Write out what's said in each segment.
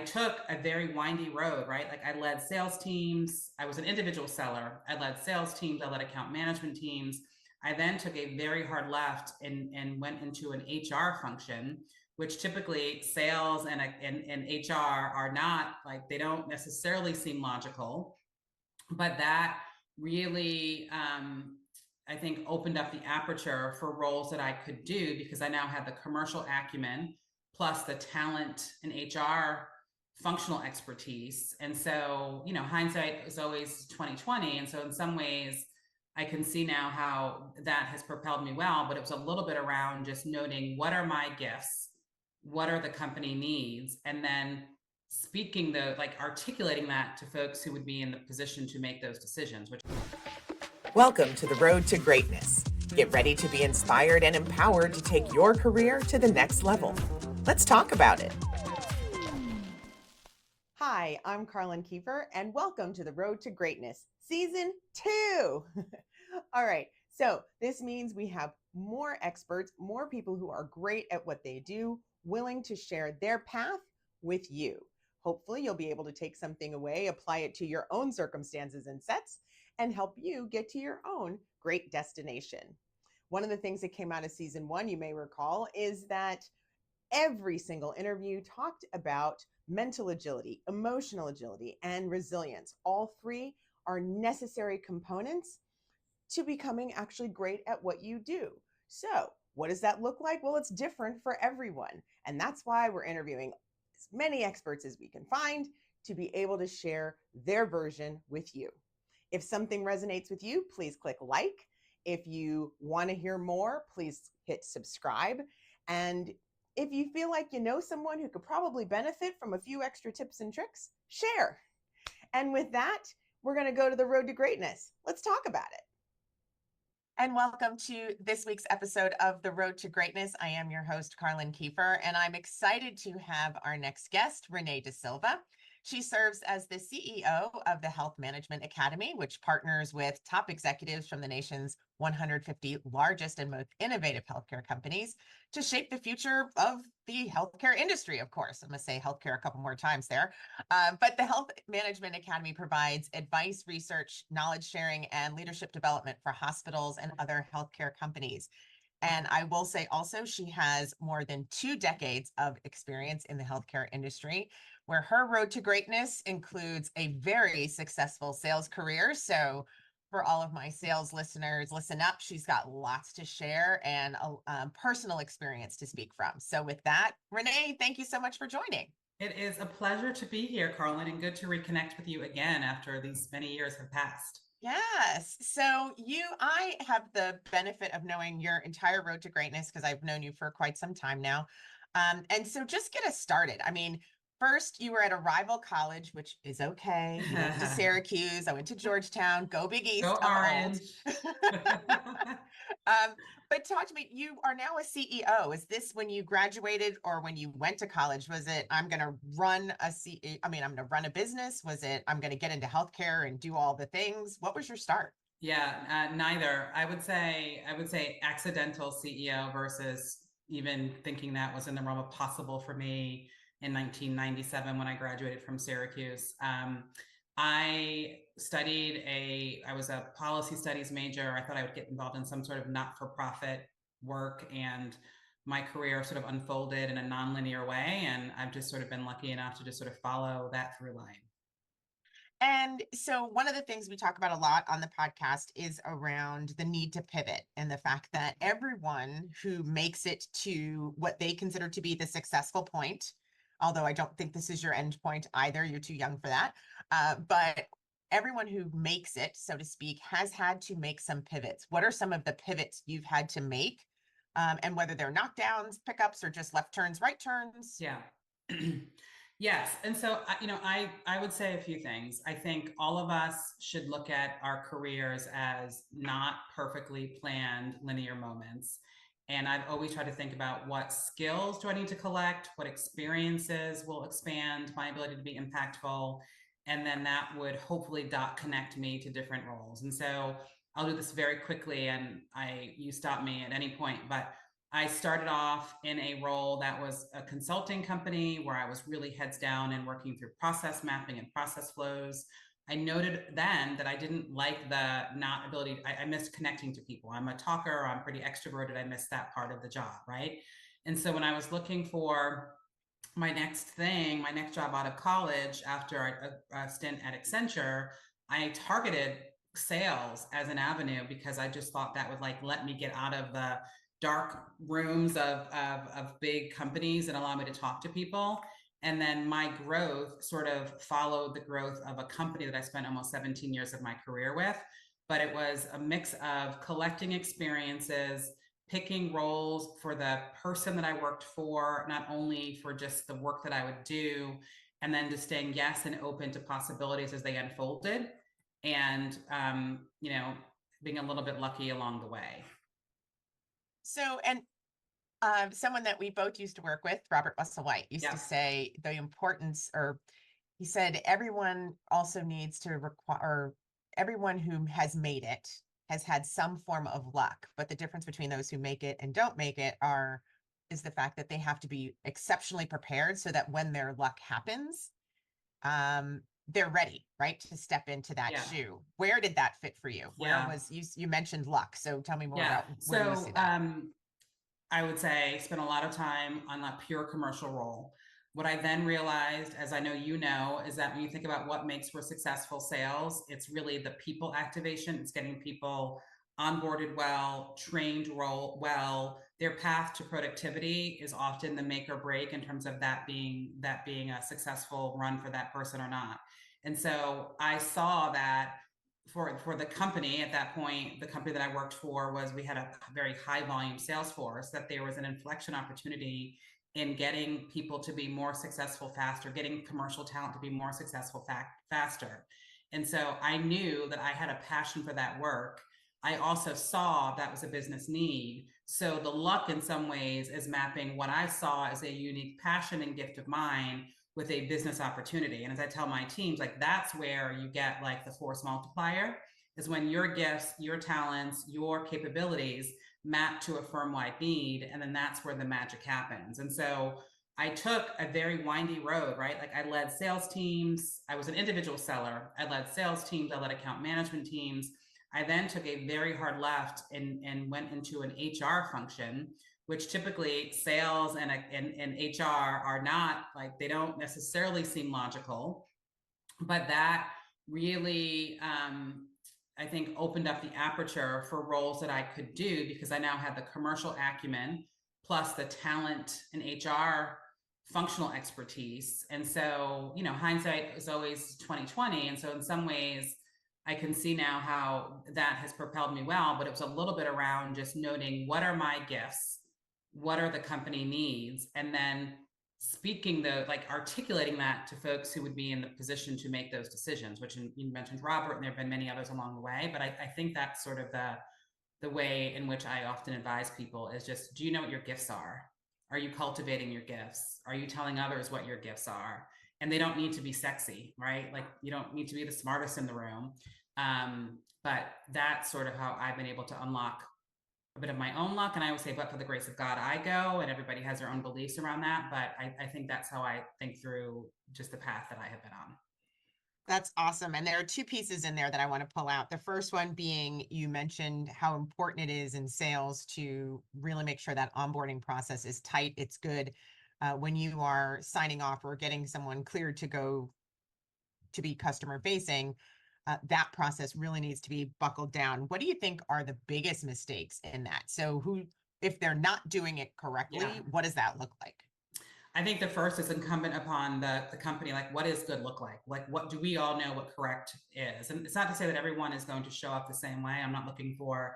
took a very windy road, right? Like I led sales teams. I was an individual seller. I led sales teams. I led account management teams. I then took a very hard left and went into an HR function, which typically sales and HR are not like, they don't necessarily seem logical, but that really, I think, opened up the aperture for roles that I could do because I now had the commercial acumen plus the talent and HR functional expertise. And so, hindsight is always 2020. And so in some ways, I can see now how that has propelled me well, but it was a little bit around just noting what are my gifts, what are the company needs, and then articulating that to folks who would be in the position to make those decisions. Welcome to the Road to Greatness. Get ready to be inspired and empowered to take your career to the next level. Let's talk about it. Hi, I'm Carlin Kiefer, and welcome to the Road to Greatness, Season 2. All right, so this means we have more experts, more people who are great at what they do, willing to share their path with you. Hopefully, you'll be able to take something away, apply it to your own circumstances and sets, and help you get to your own great destination. One of the things that came out of Season 1, you may recall, is that every single interview talked about mental agility, emotional agility, and resilience. All three are necessary components to becoming actually great at what you do. So, what does that look like? Well, it's different for everyone. And that's why we're interviewing as many experts as we can find to be able to share their version with you. If something resonates with you, please click like. If you want to hear more, please hit subscribe. And if you feel like you know someone who could probably benefit from a few extra tips and tricks, share. And with that, we're going to go to the road to greatness. Let's talk about it. And welcome to this week's episode of The Road to Greatness. I am your host, Carlin Kiefer, and I'm excited to have our next guest, Renee DeSilva. She serves as the CEO of the Health Management Academy, which partners with top executives from the nation's 150 largest and most innovative healthcare companies to shape the future of the healthcare industry, of course. I'm going to say healthcare a couple more times there. But the Health Management Academy provides advice, research, knowledge sharing, and leadership development for hospitals and other healthcare companies. And I will say also, she has more than 2 decades of experience in the healthcare industry, where her road to greatness includes a very successful sales career. So for all of my sales listeners, listen up. She's got lots to share and a personal experience to speak from. So with that, Renee, thank you so much for joining. It is a pleasure to be here, Carlin, and good to reconnect with you again after these many years have passed. Yes. So I have the benefit of knowing your entire road to greatness because I've known you for quite some time now. And so just get us started. I mean, first you were at a rival college, which is okay. You went to Syracuse. I went to Georgetown. Go Big East. Go Orange. But talk to me, you are now a CEO. Is this when you graduated or when you went to college? Was it, I'm going to run I'm going to run a business? Was it, I'm going to get into healthcare and do all the things? What was your start? Yeah, neither. I would say accidental CEO versus even thinking that was in the realm of possible for me in 1997 when I graduated from Syracuse. I was a policy studies major. I thought I would get involved in some sort of not-for-profit work, and my career sort of unfolded in a nonlinear way. And I've just sort of been lucky enough to just sort of follow that through line. And so one of the things we talk about a lot on the podcast is around the need to pivot and the fact that everyone who makes it to what they consider to be the successful point, although I don't think this is your end point either, you're too young for that, but everyone who makes it, so to speak, has had to make some pivots. What are some of the pivots you've had to make? And whether they're knockdowns, pickups, or just left turns, right turns? Yeah. Yes. And so, I would say a few things. I think all of us should look at our careers as not perfectly planned linear moments. And I've always tried to think about what skills do I need to collect, what experiences will expand my ability to be impactful. And then that would hopefully connect me to different roles. And so I'll do this very quickly, and you stop me at any point, but I started off in a role that was a consulting company where I was really heads down and working through process mapping and process flows. I noted then that I didn't like the not ability, I missed connecting to people. I'm a talker, I'm pretty extroverted. I missed that part of the job, right? And so when I was looking for my next thing, my next job out of college after a stint at Accenture, I targeted sales as an avenue because I just thought that would like let me get out of the dark rooms of big companies and allow me to talk to people. And then my growth sort of followed the growth of a company that I spent almost 17 years of my career with. But it was a mix of collecting experiences, picking roles for the person that I worked for, not only for just the work that I would do, and then just saying yes and open to possibilities as they unfolded. And, being a little bit lucky along the way. So, and someone that we both used to work with, Robert Russell White, used to say the importance, or he said, everyone also needs to require, everyone who has made it has had some form of luck, but the difference between those who make it and don't make it is the fact that they have to be exceptionally prepared so that when their luck happens, they're ready, right, to step into that shoe. Where did that fit for you? Where was you mentioned luck, so tell me more about where you see that. I would say spend a lot of time on that pure commercial role. What I then realized, as I know you know, is that when you think about what makes for successful sales, it's really the people activation. It's getting people onboarded well, trained well. Their path to productivity is often the make or break in terms of that being a successful run for that person or not. And so I saw that for the company at that point, the company that I worked for we had a very high volume sales force, that there was an inflection opportunity in getting people to be more successful faster, getting commercial talent to be more successful faster. And so I knew that I had a passion for that work. I also saw that was a business need. So the luck in some ways is mapping what I saw as a unique passion and gift of mine with a business opportunity. And as I tell my teams, like that's where you get like the force multiplier, is when your gifts, your talents, your capabilities map to a firm-wide need. And then that's where the magic happens. And so I took a very windy road, right? Like I led sales teams. I was an individual seller. I led sales teams. I led account management teams. I then took a very hard left and went into an HR function, which typically sales and HR are not, like, they don't necessarily seem logical, but that really, I think, opened up the aperture for roles that I could do, because I now had the commercial acumen plus the talent and HR functional expertise. And so, hindsight is always 2020. And so in some ways, I can see now how that has propelled me well, but it was a little bit around just noting what are my gifts, what are the company needs, and then articulating that to folks who would be in the position to make those decisions, which you mentioned Robert, and there have been many others along the way. But I think that's sort of the way in which I often advise people is just, do you know what your gifts are? Are you cultivating your gifts? Are you telling others what your gifts are? And they don't need to be sexy, right? Like you don't need to be the smartest in the room. But that's sort of how I've been able to unlock a bit of my own luck. And I always say, but for the grace of God, I go, and everybody has their own beliefs around that. But I think that's how I think through just the path that I have been on. That's awesome. And there are two pieces in there that I want to pull out. The first one being, you mentioned how important it is in sales to really make sure that onboarding process is tight. It's good when you are signing off or getting someone cleared to go to be customer facing. That process really needs to be buckled down. What do you think are the biggest mistakes in that? So if they're not doing it correctly, what does that look like? I think the first is incumbent upon the company. Like, what does good look like? Like, what do we all know what correct is? And it's not to say that everyone is going to show up the same way. I'm not looking for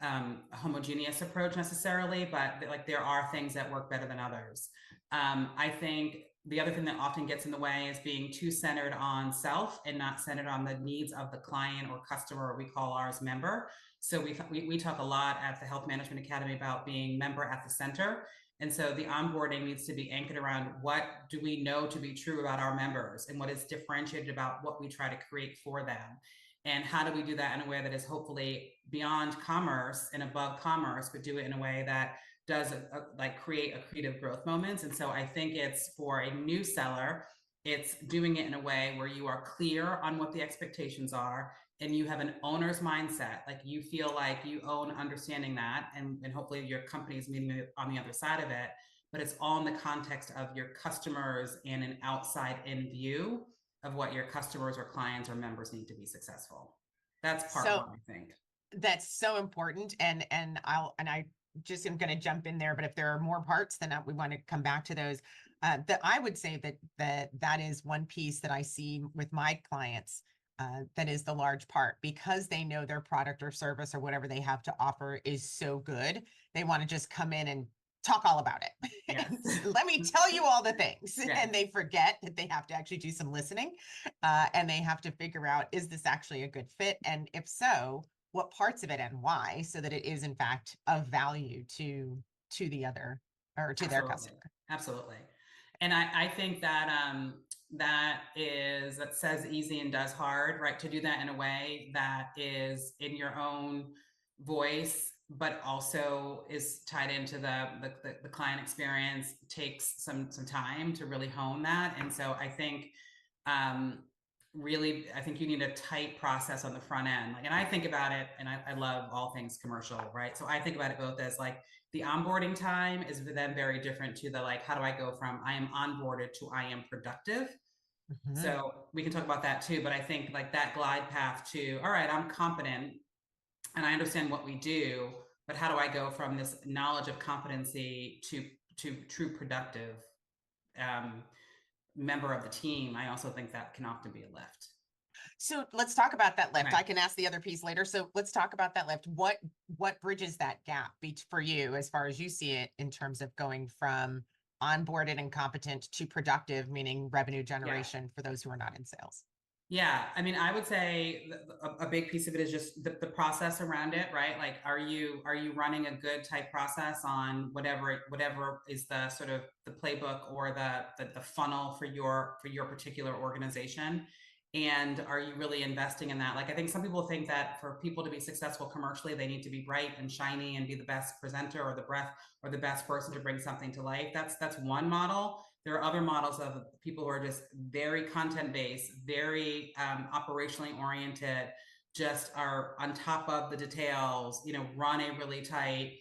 a homogeneous approach necessarily, but like there are things that work better than others. I think the other thing that often gets in the way is being too centered on self and not centered on the needs of the client or customer, or we call ours member. So we talk a lot at the Health Management Academy about being member at the center. And so the onboarding needs to be anchored around what do we know to be true about our members and what is differentiated about what we try to create for them. And how do we do that in a way that is hopefully beyond commerce and above commerce, but do it in a way that does like create accretive growth moments. And so I think it's for a new seller, it's doing it in a way where you are clear on what the expectations are and you have an owner's mindset. Like you feel like you own understanding that, and hopefully your company is meeting on the other side of it, but it's all in the context of your customers and an outside in view of what your customers or clients or members need to be successful. That's part So one, I think. that's so important. I just am going to jump in there, but if there are more parts, then we want to come back to those. That I would say that is one piece that I see with my clients. That is the large part, because they know their product or service or whatever they have to offer is so good. They want to just come in and talk all about it. Yes. Let me tell you all the things. Yes. And they forget that they have to actually do some listening, and they have to figure out, is this actually a good fit? And if so, what parts of it and why, so that it is in fact of value to the other, or to their customer. Absolutely. And I think that that says easy and does hard, right? To do that in a way that is in your own voice, but also is tied into the client experience, takes some time to really hone that. And so I think really, I think you need a tight process on the front end. Like, and I think about it, and I love all things commercial, right? So I think about it both as like the onboarding time is then very different to the, like, how do I go from I am onboarded to I am productive? Mm-hmm. So we can talk about that too, but I think like that glide path to, all right, I'm competent and I understand what we do, but how do I go from this knowledge of competency to true productive member of the team? I also think that can often be a lift. So let's talk about that lift. Right. I can ask the other piece later. So let's talk about that lift. What bridges that gap for you, as far as you see it, in terms of going from onboarded and competent to productive, meaning revenue generation for those who are not in sales? Yeah, I mean, I would say a big piece of it is just the process around it, right? Like, are you running a good type process on whatever is the sort of the playbook or the funnel for your particular organization? And are you really investing in that? Like, I think some people think that for people to be successful commercially, they need to be bright and shiny and be the best presenter or the best person to bring something to life. That's one model. There are other models of people who are just very content-based, very operationally oriented, just are on top of the details, run a really tight,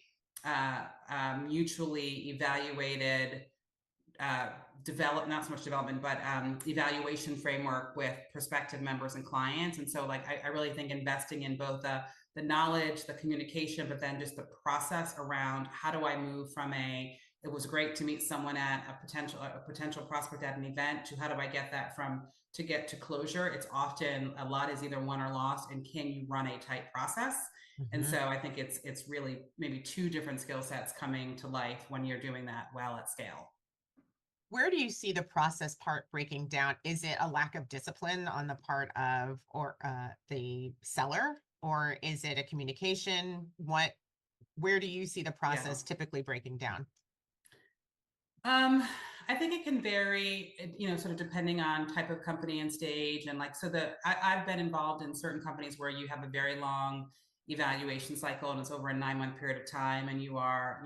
mutually evaluated, not so much development, but evaluation framework with prospective members and clients. And so like, I really think investing in both the knowledge, the communication, but then just the process around how do I move from it was great to meet someone at a potential prospect at an event, to how do I get that to get to closure? It's often a lot is either won or lost, and can you run a tight process? Mm-hmm. And so I think it's really maybe two different skill sets coming to life when you're doing that well at scale. Where do you see the process part breaking down? Is it a lack of discipline on the part of the seller, or is it a communication? Where do you see the process typically breaking down? I think it can vary, sort of depending on type of company and stage. And like, so I've been involved in certain companies where you have a very long evaluation cycle and it's over a 9-month period of time. And you are,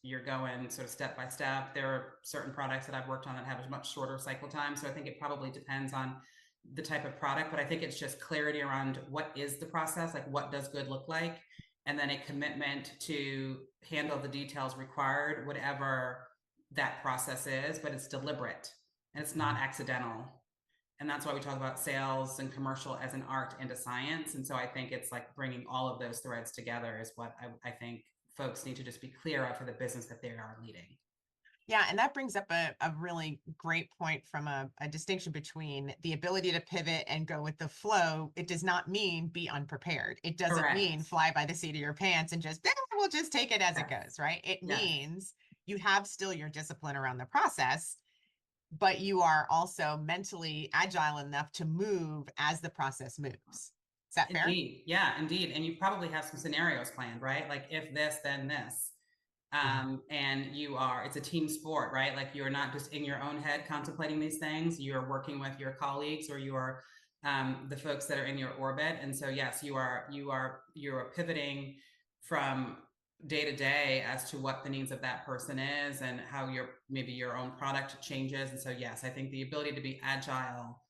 you're going sort of step by step. There are certain products that I've worked on that have a much shorter cycle time. So I think it probably depends on the type of product, but I think it's just clarity around what is the process, like what does good look like? And then a commitment to handle the details required, whatever that process is, but it's deliberate and it's not accidental. And that's why we talk about sales and commercial as an art and a science. And so I think it's like bringing all of those threads together is what I think folks need to just be clear of for the business that they are leading. Yeah, and that brings up a really great point from a distinction between the ability to pivot and go with the flow. It does not mean be unprepared. It doesn't mean fly by the seat of your pants and just, we'll just take it as it goes, right? It means you have still your discipline around the process, but you are also mentally agile enough to move as the process moves. Is that fair? Indeed. Yeah, indeed. And you probably have some scenarios planned, right? Like if this, then this. And it's a team sport, right? Like you're not just in your own head contemplating these things, you're working with your colleagues or your the folks that are in your orbit. And so yes, you are pivoting from day to day as to what the needs of that person is and how maybe your own product changes. And so, yes, I think the ability to be agile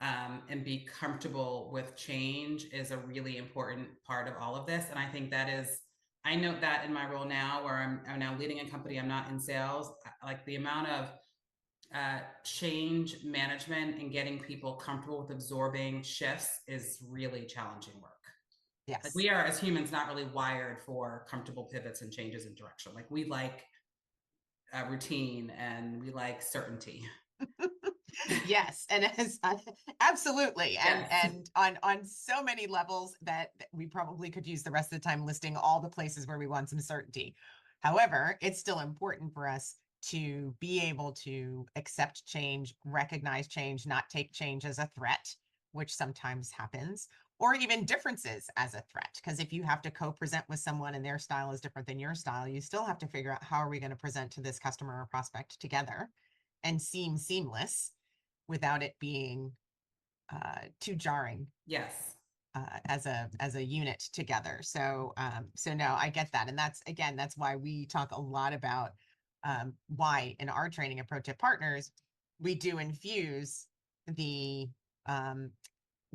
and be comfortable with change is a really important part of all of this. And I think that is, I note that in my role now, where I'm now leading a company, I'm not in sales, like the amount of change management and getting people comfortable with absorbing shifts is really challenging work. Yes. Like we are as humans not really wired for comfortable pivots and changes in direction. Like we like routine and we like certainty. Yes, and as absolutely, Yes. and on so many levels that we probably could use the rest of the time listing all the places where we want some certainty. However, it's still important for us to be able to accept change, recognize change, not take change as a threat, which sometimes happens, or even differences as a threat. Because if you have to co-present with someone and their style is different than your style, you still have to figure out how are we going to present to this customer or prospect together and seem seamless without it being too jarring. Yes. As a unit together. So no, I get that, and that's why we talk a lot about why in our training approach at Partners we do infuse the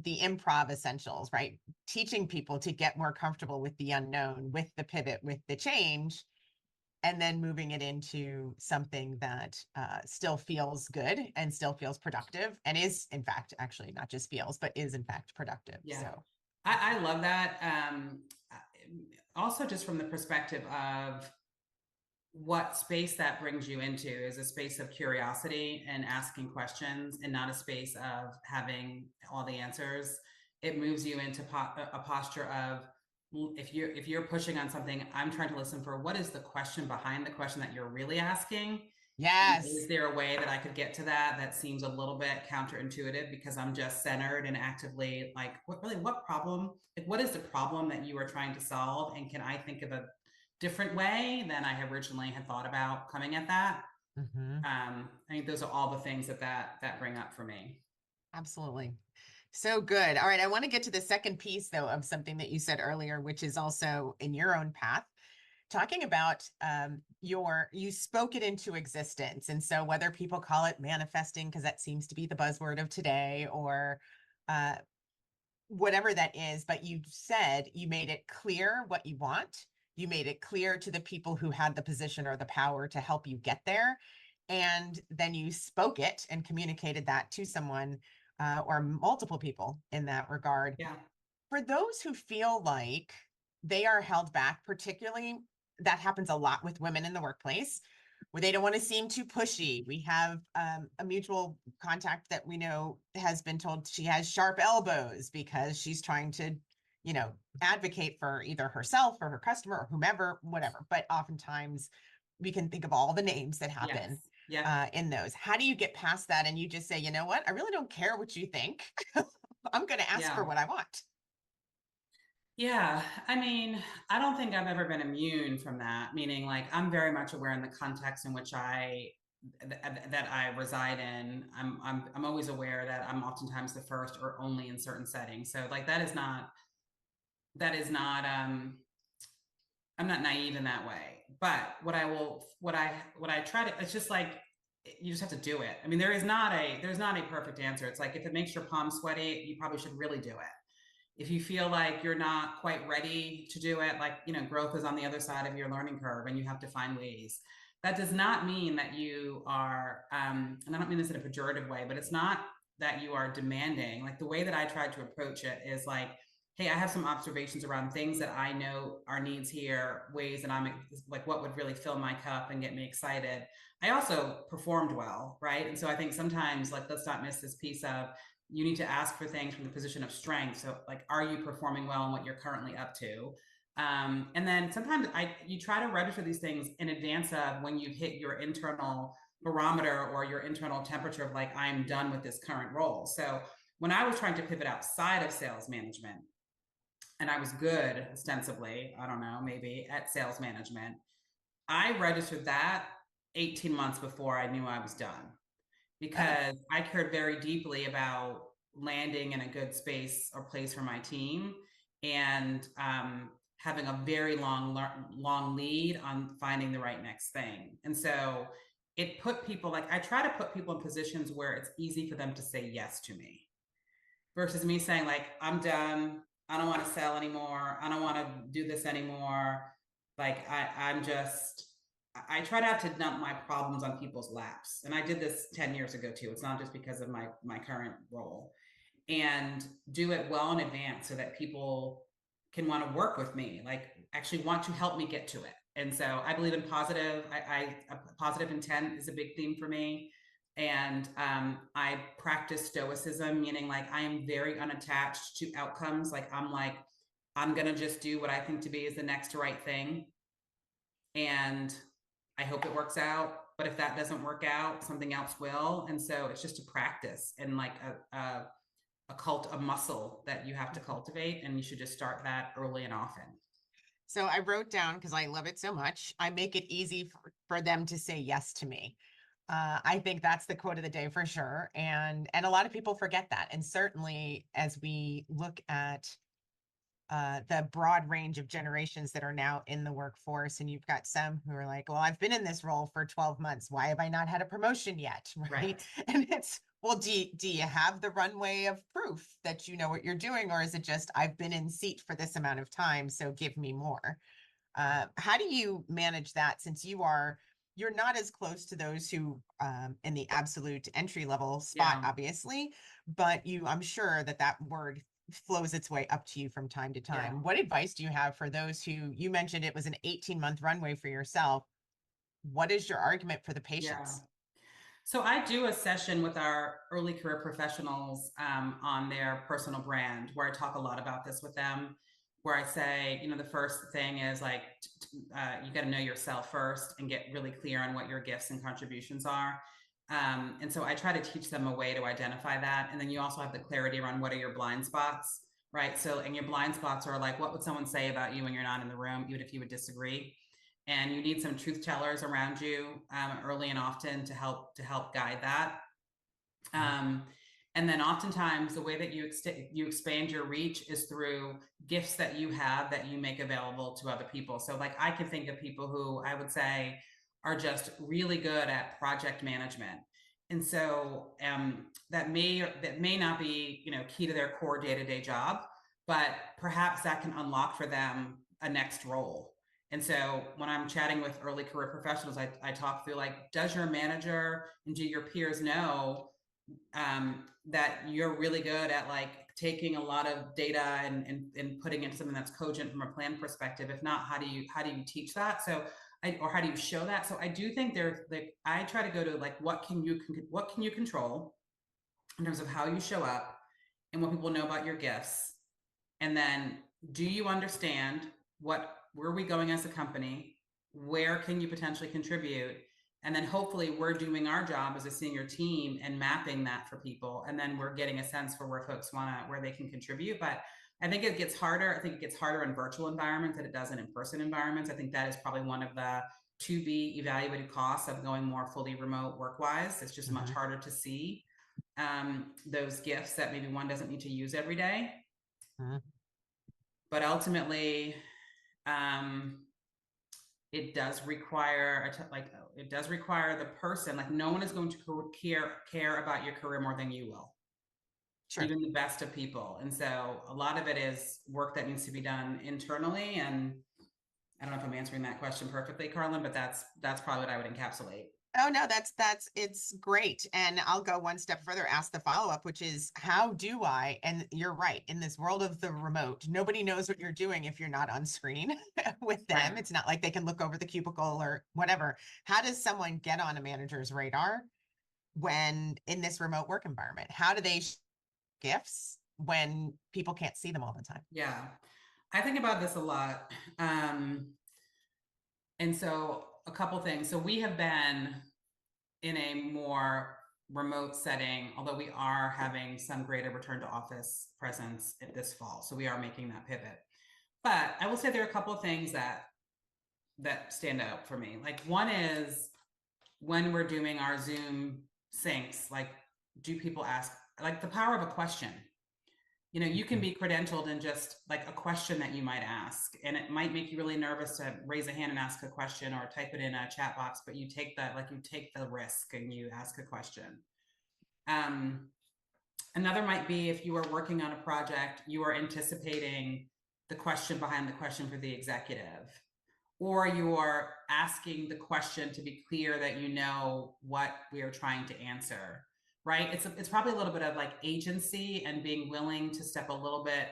improv essentials, right? Teaching people to get more comfortable with the unknown, with the pivot, with the change, and then moving it into something that still feels good and still feels productive and is in fact actually not just feels but is in fact productive. Yeah. So I love that. Also just from the perspective of what space that brings you into is a space of curiosity and asking questions and not a space of having all the answers. It moves you into a posture of, if you're pushing on something, I'm trying to listen for what is the question behind the question that you're really asking. yes. And is there a way that I could get to that seems a little bit counterintuitive because I'm just centered and actively like, what problem, like what is the problem that you are trying to solve, and can I think of a different way than I originally had thought about coming at that? Mm-hmm. I think those are all the things that bring up for me. Absolutely. So good. All right. I want to get to the second piece, though, of something that you said earlier, which is also in your own path, talking about you spoke it into existence. And so whether people call it manifesting, because that seems to be the buzzword of today, or uh, whatever that is, but you said you made it clear what you want. You made it clear to the people who had the position or the power to help you get there. And then you spoke it and communicated that to someone or multiple people in that regard. Yeah. For those who feel like they are held back, particularly that happens a lot with women in the workplace, where they don't want to seem too pushy. We have a mutual contact that we know has been told she has sharp elbows because she's trying to, advocate for either herself or her customer or whomever, whatever. But oftentimes we can think of all the names that happen. Yes. Yeah. In those. How do you get past that and you just say, you know what, I really don't care what you think. I'm going to ask for what I want. Yeah, I mean, I don't think I've ever been immune from that. Meaning, like, I'm very much aware in the context in which that I reside in. I'm always aware that I'm oftentimes the first or only in certain settings. So, like, that is not. I'm not naive in that way. But what I try to, it's just like you just have to do it. I mean, there's not a perfect answer. It's like if it makes your palms sweaty, you probably should really do it. If you feel like you're not quite ready to do it, like, growth is on the other side of your learning curve and you have to find ways. That does not mean that you are, and I don't mean this in a pejorative way, but it's not that you are demanding. Like the way that I tried to approach it is like, hey, I have some observations around things that I know are needs here, ways that I'm like, what would really fill my cup and get me excited. I also performed well, right? And so I think sometimes, like, let's not miss this piece of, you need to ask for things from the position of strength. So like, are you performing well in what you're currently up to? And then sometimes you try to register these things in advance of when you hit your internal barometer or your internal temperature of like, I'm done with this current role. So when I was trying to pivot outside of sales management, and I was good ostensibly, I don't know, maybe at sales management, I registered that 18 months before I knew I was done, because I cared very deeply about landing in a good space or place for my team. And having a very long lead on finding the right next thing. And so it put people, like, I try to put people in positions where it's easy for them to say yes to me versus me saying, like, I'm done. I don't want to sell anymore. I don't want to do this anymore. Like, I try not to dump my problems on people's laps. And I did this 10 years ago too. It's not just because of my current role, and do it well in advance so that people can want to work with me, like actually want to help me get to it. And so I believe in positive. Positive intent is a big theme for me. And I practice stoicism, meaning like I am very unattached to outcomes. Like, I'm going to just do what I think to be is the next right thing. And I hope it works out. But if that doesn't work out, something else will. And so it's just a practice and like a muscle that you have to cultivate, and you should just start that early and often. So I wrote down, because I love it so much, I make it easy for them to say yes to me. I think that's the quote of the day for sure. And a lot of people forget that. And certainly as we look at the broad range of generations that are now in the workforce, and you've got some who are like, well, I've been in this role for 12 months. Why have I not had a promotion yet? Right. And it's, well, do you have the runway of proof that you know what you're doing? Or is it just, I've been in seat for this amount of time, so give me more? How do you manage that, since you're not as close to those who in the absolute entry level spot, obviously, but I'm sure that word flows its way up to you from time to time. Yeah. What advice do you have for those who, you mentioned it was an 18-month runway for yourself? What is your argument for the patience? So I do a session with our early career professionals on their personal brand, where I talk a lot about this with them, where I say, the first thing is like, you got to know yourself first and get really clear on what your gifts and contributions are. And so I try to teach them a way to identify that. And then you also have the clarity around what are your blind spots, right? So, and your blind spots are like, what would someone say about you when you're not in the room, even if you would disagree? And you need some truth tellers around you early and often to help guide that. And then oftentimes the way that you expand your reach is through gifts that you have that you make available to other people. So like I can think of people who I would say are just really good at project management. And so that may not be, key to their core day-to-day job, but perhaps that can unlock for them a next role. And so when I'm chatting with early career professionals, I talk through like, does your manager and do your peers know that you're really good at like taking a lot of data and putting into something that's cogent from a plan perspective? If not, how do you teach that? So or how do you show that? So I do think I try to go to like, what can you control in terms of how you show up and what people know about your gifts? And then do you understand where are we going as a company? Where can you potentially contribute? And then hopefully we're doing our job as a senior team and mapping that for people. And then we're getting a sense for where folks where they can contribute. But I think it gets harder. I think it gets harder in virtual environments than it does in in-person environments. I think that is probably one of the to be evaluated costs of going more fully remote work-wise. It's just much harder to see those gifts that maybe one doesn't need to use every day. But ultimately, it does require the person, like no one is going to care about your career more than you will. Sure. Even the best of people. And so a lot of it is work that needs to be done internally. And I don't know if I'm answering that question perfectly, Carlin, but that's probably what I would encapsulate. Oh, no, it's great. And I'll go one step further, ask the follow-up, which is how do I, and you're right, in this world of the remote, nobody knows what you're doing if you're not on screen with them. Right. It's not like they can look over the cubicle or whatever. How does someone get on a manager's radar when in this remote work environment? How do they gifts when people can't see them all the time? Yeah, I think about this a lot. And so a couple things. So we have been in a more remote setting, although we are having some greater return to office presence this fall. So we are making that pivot. But I will say there are a couple of things that stand out for me. Like one is when we're doing our Zoom syncs, like do people ask, like the power of a question. you can be credentialed in just like a question that you might ask, and it might make you really nervous to raise a hand and ask a question or type it in a chat box, but you take the risk and you ask a question. Another might be if you are working on a project, you are anticipating the question behind the question for the executive, or you are asking the question to be clear that you know what we are trying to answer, right? It's probably a little bit of like agency and being willing to step a little bit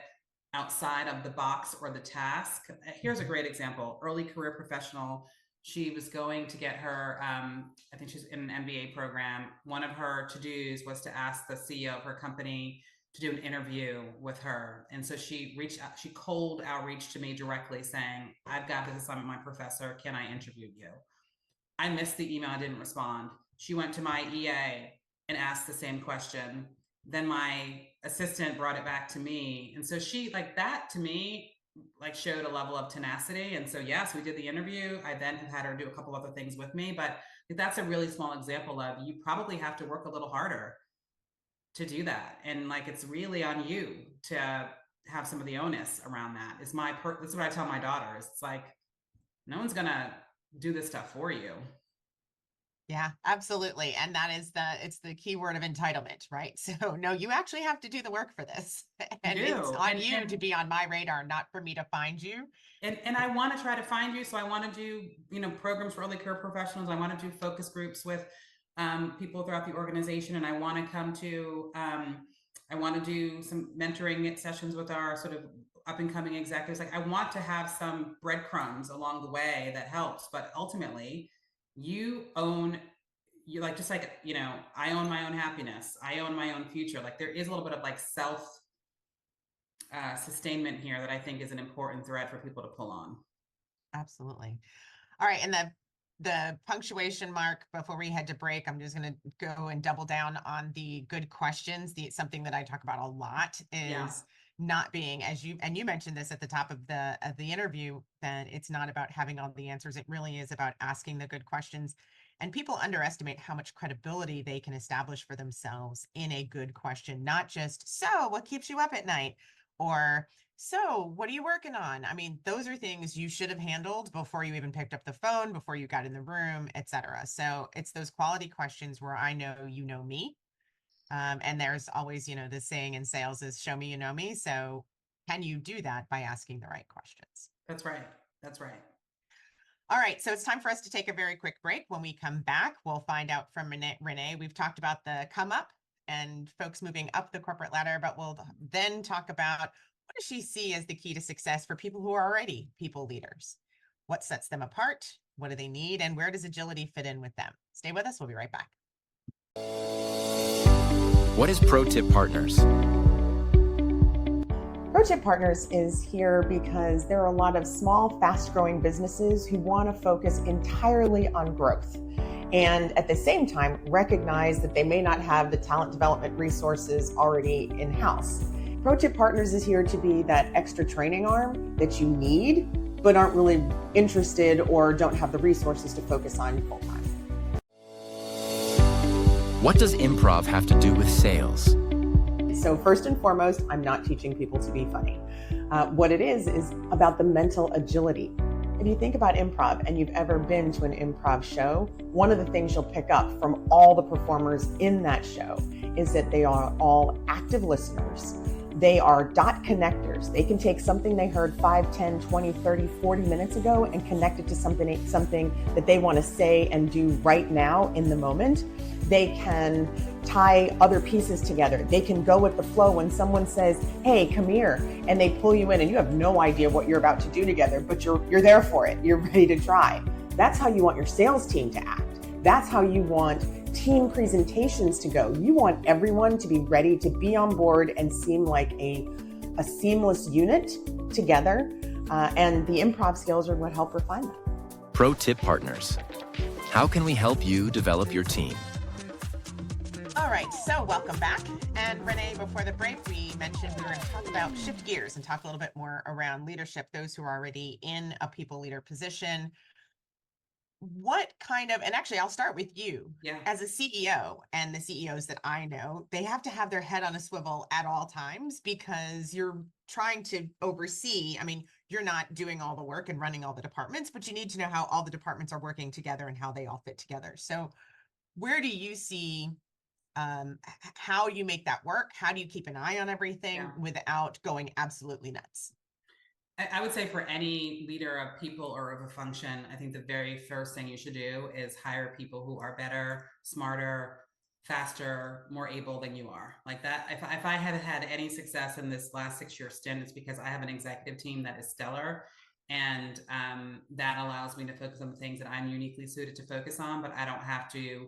outside of the box or the task. Here's a great example. Early career professional. She was going to get her, I think she's in an MBA program. One of her to-dos was to ask the CEO of her company to do an interview with her. And so she reached out, she cold outreach to me directly saying, I've got this assignment, my professor, can I interview you? I missed the email, I didn't respond. She went to my EA and asked the same question. Then my assistant brought it back to me. And so she, like, that to me, like, showed a level of tenacity. And so, yes, we did the interview. I then have had her do a couple other things with me, but that's a really small example of, you probably have to work a little harder to do that. And like, it's really on you to have some of the onus around that. That's what I tell my daughters. It's like, no one's gonna do this stuff for you. Yeah, absolutely. And that is it's the key word of entitlement, right? So no, you actually have to do the work for this. And it's on you to be on my radar, not for me to find you. And I want to try to find you. So I want to do, programs for early career professionals. I want to do focus groups with people throughout the organization. And I want to come to, I want to do some mentoring sessions with our sort of up and coming executives. Like, I want to have some breadcrumbs along the way that helps, but ultimately you like, just like, I own my own happiness. I own my own future. Like, there is a little bit of like self sustainment here that I think is an important thread for people to pull on. Absolutely. All right. And the punctuation mark before we head to break, I'm just going to go and double down on the good questions. Something that I talk about a lot is not being, you mentioned this at the top of the interview, that it's not about having all the answers. It really is about asking the good questions. And people underestimate how much credibility they can establish for themselves in a good question, not just, so what keeps you up at night? Or, so what are you working on? I mean, those are things you should have handled before you even picked up the phone, before you got in the room, etc. So it's those quality questions where I know you know me. And there's always, the saying in sales is show me you know me. So can you do that by asking the right questions? That's right. That's right. All right, so it's time for us to take a very quick break. When we come back, we'll find out from Renee. We've talked about the come up and folks moving up the corporate ladder, but we'll then talk about what does she see as the key to success for people who are already people leaders? What sets them apart? What do they need? And where does agility fit in with them? Stay with us. We'll be right back. What is Pro Tip Partners? Pro Tip Partners is here because there are a lot of small, fast-growing businesses who want to focus entirely on growth, and at the same time recognize that they may not have the talent development resources already in-house. Pro Tip Partners is here to be that extra training arm that you need, but aren't really interested or don't have the resources to focus on full-time. What does improv have to do with sales? So first and foremost, I'm not teaching people to be funny. What it is about the mental agility. If you think about improv and you've ever been to an improv show, one of the things you'll pick up from all the performers in that show is that they are all active listeners. They are dot connectors. They can take something they heard 5, 10, 20, 30, 40 minutes ago and connect it to something that they want to say and do right now in the moment. They can tie other pieces together. They can go with the flow when someone says, hey, come here, and they pull you in and you have no idea what you're about to do together, but you're there for it. You're ready to try. That's how you want your sales team to act. That's how you want team presentations to go. You want everyone to be ready to be on board and seem like a seamless unit together. And the improv skills are what help refine that. Pro Tip Partners. How can we help you develop your team? All right, so welcome back. And Renee, before the break, we mentioned we were going to talk about shift gears and talk a little bit more around leadership, those who are already in a people leader position. what kind of, and actually I'll start with you. Yeah. As a CEO, and the CEOs that I know, they have to have their head on a swivel at all times because you're trying to oversee. I mean, you're not doing all the work and running all the departments, but you need to know how all the departments are working together and how they all fit together. So where do you see how you make that work? How do you keep an eye on everything without going absolutely nuts? I would say for any leader of people or of a function, I think the very first thing you should do is hire people who are better, smarter, faster, more able than you are. Like that, if I have had any success in this last 6-year stint, it's because I have an executive team that is stellar. And that allows me to focus on the things that I'm uniquely suited to focus on, but I don't have to.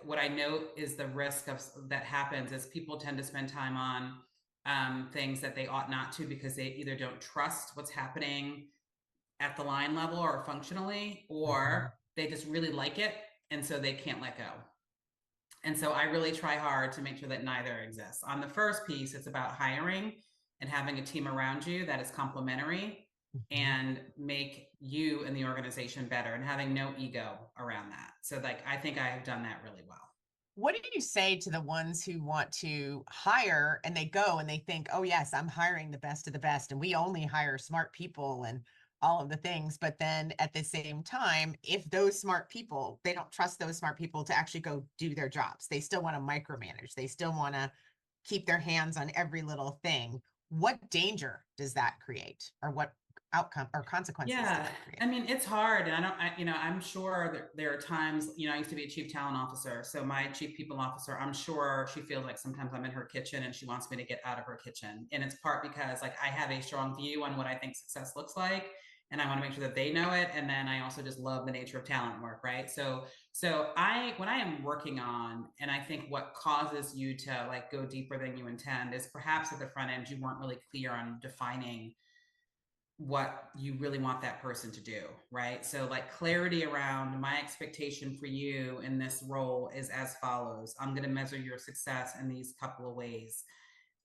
What I know is the risk of that happens is people tend to spend time on things that they ought not to because they either don't trust what's happening at the line level or functionally, or they just really like it and so they can't let go. And so I really try hard to make sure that neither exists. On the first piece, it's about hiring and having a team around you that is complementary and make you and the organization better and having no ego around that. So like, I think I have done that really well. What do you say to the ones who want to hire and they go and they think, oh yes, I'm hiring the best of the best and we only hire smart people and all of the things. But then at the same time, if those smart people, they don't trust those smart people to actually go do their jobs. They still want to micromanage. They still want to keep their hands on every little thing. What danger does that create, or what outcome or consequences does that create? I mean, it's hard. And I'm sure there are times, I used to be a chief talent officer. So my chief people officer, I'm sure she feels like sometimes I'm in her kitchen and she wants me to get out of her kitchen. And it's part because like I have a strong view on what I think success looks like. And I want to make sure that they know it. And then I also just love the nature of talent work, right? So when I am working on, and I think what causes you to like go deeper than you intend is perhaps at the front end, you weren't really clear on defining what you really want that person to do, right? So like clarity around my expectation for you in this role is as follows. I'm going to measure your success in these couple of ways.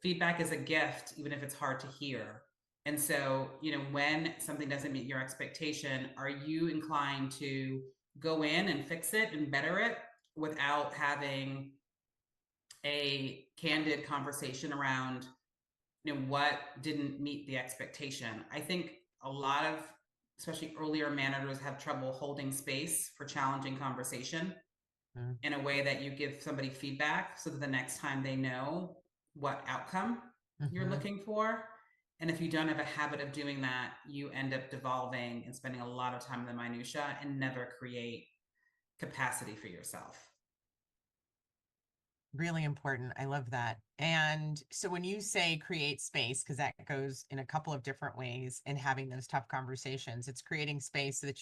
Feedback is a gift, even if it's hard to hear. And so, when something doesn't meet your expectation, are you inclined to go in and fix it and better it without having a candid conversation around what didn't meet the expectation? I think a lot of, especially earlier managers, have trouble holding space for challenging conversation in a way that you give somebody feedback so that the next time they know what outcome you're looking for. And if you don't have a habit of doing that, you end up devolving and spending a lot of time in the minutia and never create capacity for yourself. Really important. I love that. And so when you say create space, because that goes in a couple of different ways in having those tough conversations, it's creating space so that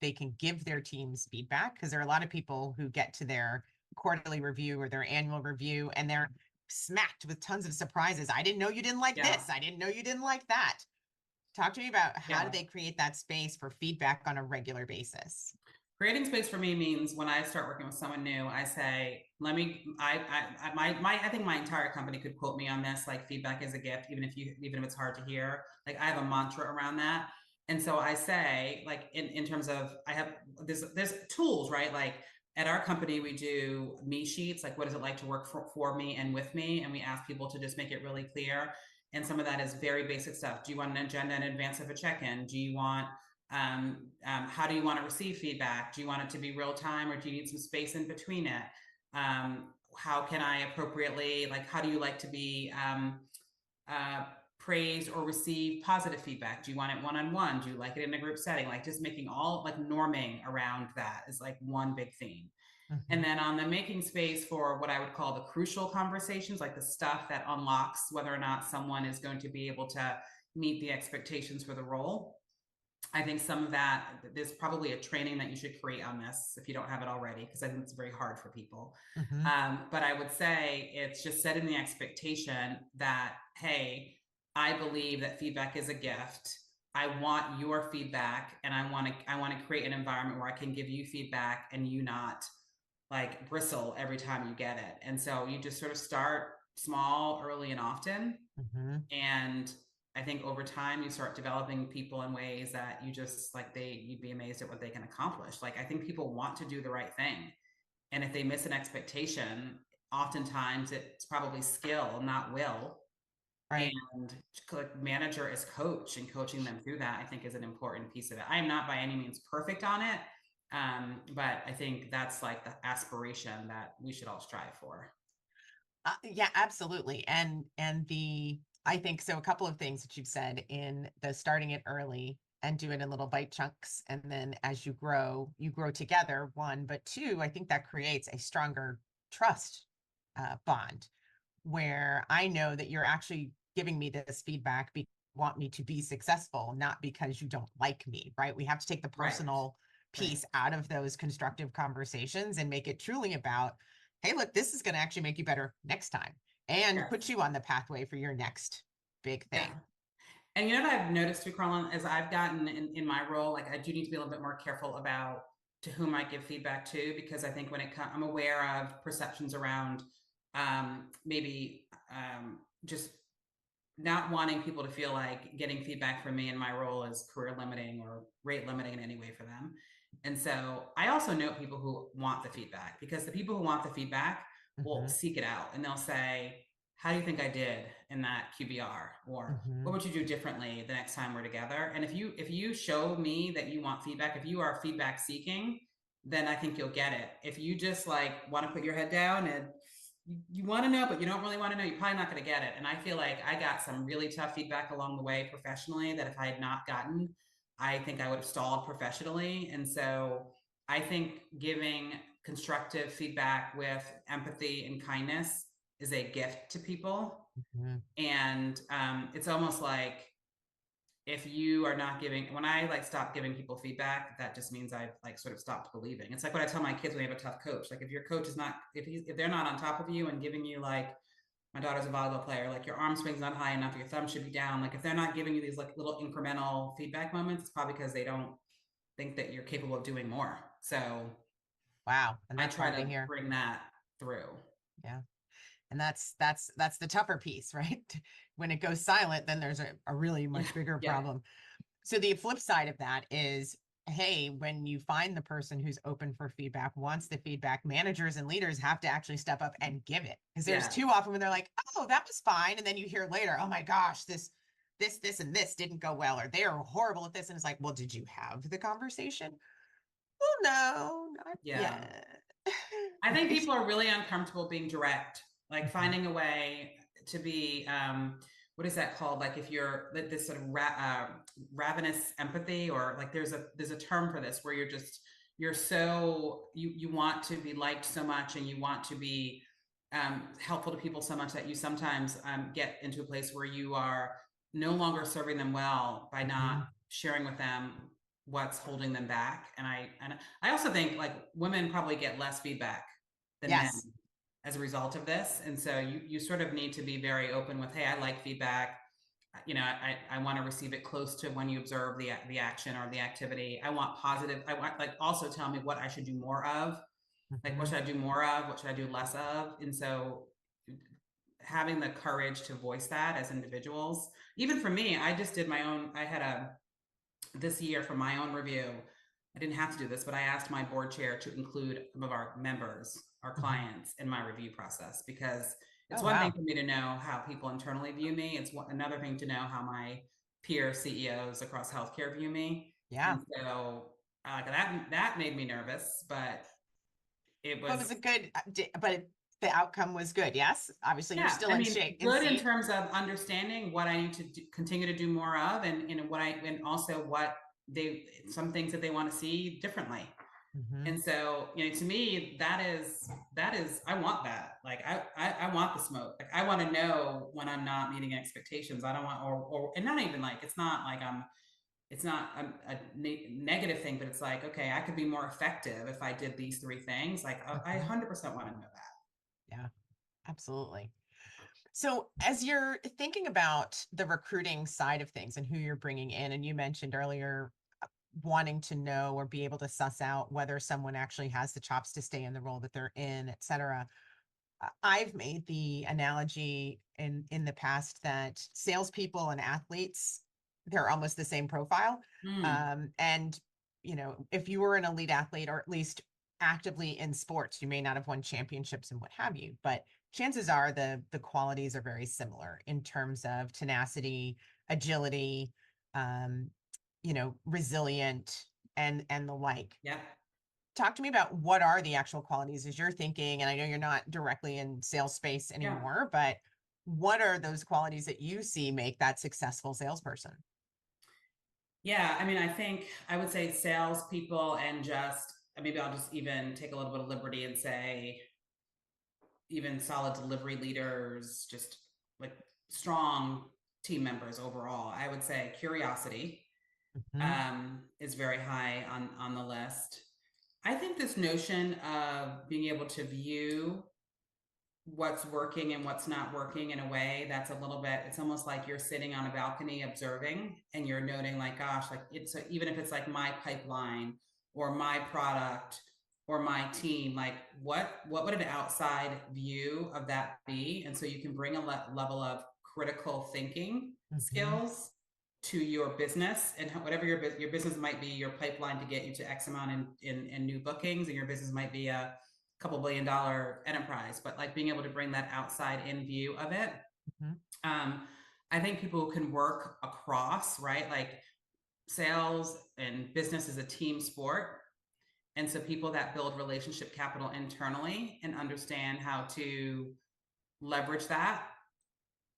they can give their teams feedback, because there are a lot of people who get to their quarterly review or their annual review and they're smacked with tons of surprises. I didn't know you didn't like this. I didn't know you didn't like that. Talk to me about how do they create that space for feedback on a regular basis? Creating space for me means when I start working with someone new, I say, I think my entire company could quote me on this, like feedback is a gift, even if it's hard to hear. Like I have a mantra around that. And so I say, like in terms of, there's tools, right? Like at our company, we do me sheets, like what is it like to work for me and with me? And we ask people to just make it really clear. And some of that is very basic stuff. Do you want an agenda in advance of a check-in? Do you want how do you want to receive feedback? Do you want it to be real time, or do you need some space in between it? How can I appropriately, like, how do you like to be praised or receive positive feedback? Do you want it one-on-one? Do you like it in a group setting? Like just making all like norming around that is like one big theme. And then on the making space for what I would call the crucial conversations, like the stuff that unlocks whether or not someone is going to be able to meet the expectations for the role. I think some of that, there's probably a training that you should create on this if you don't have it already, because I think it's very hard for people. But I would say it's just setting the expectation that, hey, I believe that feedback is a gift. I want your feedback, and I want to create an environment where I can give you feedback and you not like bristle every time you get it. And so you just sort of start small, early, and often, and I think over time you start developing people in ways that you just like you'd be amazed at what they can accomplish. Like I think people want to do the right thing. And if they miss an expectation, oftentimes it's probably skill, not will. Right. And like manager is coach, and coaching them through that, I think, is an important piece of it. I am not by any means perfect on it. But I think that's like the aspiration that we should all strive for. Yeah, absolutely. I think so. A couple of things that you've said in the starting it early and do it in little bite chunks. And then as you grow together, one, but two, I think that creates a stronger trust bond where I know that you're actually giving me this feedback because you want me to be successful, not because you don't like me, right? We have to take the Right. personal piece out of those constructive conversations and make it truly about, hey, look, this is going to actually make you better next time and put you on the pathway for your next big thing. Yeah. And you know what I've noticed too, Carlin, as I've gotten in my role, like I do need to be a little bit more careful about to whom I give feedback to, because I think when it comes, I'm aware of perceptions around maybe just not wanting people to feel like getting feedback from me in my role is career limiting or rate limiting in any way for them. And so I also note people who want the feedback, because the people who want the feedback will seek it out and they'll say, how do you think I did in that QBR? Or what would you do differently the next time we're together? And if you show me that you want feedback, if you are feedback seeking, then I think you'll get it. If you just like want to put your head down and you want to know, but you don't really want to know, you're probably not going to get it. And I feel like I got some really tough feedback along the way professionally that if I had not gotten, I think I would have stalled professionally. And so I think giving constructive feedback with empathy and kindness is a gift to people. And it's almost like if you are not giving, when I like stop giving people feedback, that just means I've like sort of stopped believing. It's like what I tell my kids when they have a tough coach. Like if your coach is not, if they're not on top of you and giving you, like my daughter's a volleyball player, like your arm swing's not high enough, your thumb should be down. Like if they're not giving you these like little incremental feedback moments, it's probably because they don't think that you're capable of doing more. So wow. And I that's try hard to to hear. bring that through. Yeah. And that's the tougher piece, right? When it goes silent, then there's a really much bigger problem. So the flip side of that is, hey, when you find the person who's open for feedback, wants the feedback, managers and leaders have to actually step up and give it. Because there's too often when they're like, oh, that was fine. And then you hear later, oh my gosh, this, and this didn't go well, or they are horrible at this. And it's like, well, did you have the conversation? Well, no, not yet. I think people are really uncomfortable being direct, like finding a way to be, what is that called? Like if you're this sort of ravenous empathy, or like there's a term for this where you're so, you want to be liked so much and you want to be helpful to people so much that you sometimes get into a place where you are no longer serving them well by not sharing with them what's holding them back. And I also think like women probably get less feedback than men as a result of this. And so you sort of need to be very open with, hey, I like feedback. You know, I want to receive it close to when you observe the action or the activity. I want positive. I want, like, also tell me what I should do more of. Like, what should I do more of? What should I do less of? And so having the courage to voice that as individuals, even for me, I just did my own, this year for my own review, I didn't have to do this, but I asked my board chair to include some of our members, our clients, in my review process, because it's one thing for me to know how people internally view me. It's another thing to know how my peer CEOs across healthcare view me. And so that made me nervous, but it was a good, but the outcome was good. Yes. Obviously you're still in shape. Good in terms of understanding what I need to continue to do more of, and also what some things that they want to see differently. And so, you know, to me, that is, I want that. Like, I want the smoke. Like, I want to know when I'm not meeting expectations. I don't want, and not even like, it's not like it's not a negative thing, but it's like, okay, I could be more effective if I did these three things. Like, I 100% want to know that. Yeah, absolutely. So as you're thinking about the recruiting side of things and who you're bringing in, and you mentioned earlier wanting to know or be able to suss out whether someone actually has the chops to stay in the role that they're in, et cetera. I've made the analogy in the past that salespeople and athletes, they're almost the same profile. And if you were an elite athlete, or at least actively in sports, you may not have won championships and what have you, but chances are the qualities are very similar in terms of tenacity, agility, resilient, and the like. Yeah. Talk to me about what are the actual qualities as you're thinking, and I know you're not directly in sales space anymore, but what are those qualities that you see make that successful salesperson? Yeah, I mean, I think I would say salespeople, and maybe I'll just even take a little bit of liberty and say even solid delivery leaders, just like strong team members overall. I would say curiosity is very high on the list. I think this notion of being able to view what's working and what's not working in a way that's a little bit, it's almost like you're sitting on a balcony observing and you're noting like, gosh, like it's even if it's like my pipeline or my product or my team, like what would an outside view of that be? And so you can bring a level of critical thinking skills to your business, and whatever your business might be, your pipeline to get you to X amount in new bookings, and your business might be a couple $1 billion enterprise, but like being able to bring that outside in view of it. I think people can work across, right? Like sales and business is a team sport. And so people that build relationship capital internally and understand how to leverage that